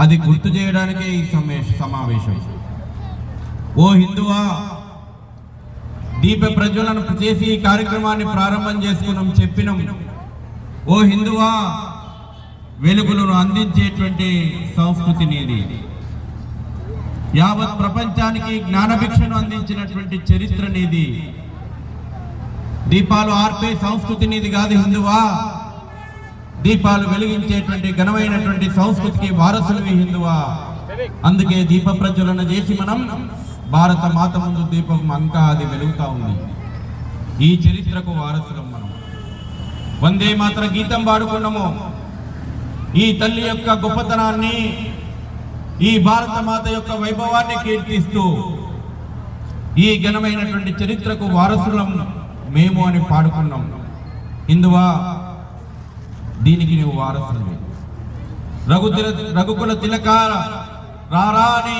అది గుర్తు చేయడానికే ఈ సమావేశం. ఓ హిందువా, దీప ప్రజ్వలన చేసి ఈ కార్యక్రమాన్ని ప్రారంభం చేసుకున్నాం, చెప్పినాం. ఓ హిందువా, వెలుగులను అందించేటువంటి సంస్కృతి నీది. యావత్ ప్రపంచానికి జ్ఞానభిక్షను అందించినటువంటి చరిత్ర నీది. దీపాలు ఆర్పే సంస్కృతి నీది కాదు హిందువా. దీపాలు వెలిగించేటువంటి ఘనమైనటువంటి సంస్కృతికి వారసులవి హిందువా. అందుకే దీప ప్రజ్వలన చేసి మనం భారత మాత ముందు దీపం ఇంకా అది వెలుగుతా ఉంది. ఈ చరిత్రకు వారసులం మనం. వందే మాతర గీతం పాడుకున్నాము. ఈ తల్లి యొక్క గొప్పతనాన్ని, ఈ భారత మాత యొక్క వైభవాన్ని కీర్తిస్తూ ఈ ఘనమైనటువంటి చరిత్రకు వారసులం మేము అని పాడుకున్నాం. హిందువా, దీనికి నువ్వు వారసులు. రఘుకుల తిలక రారా అని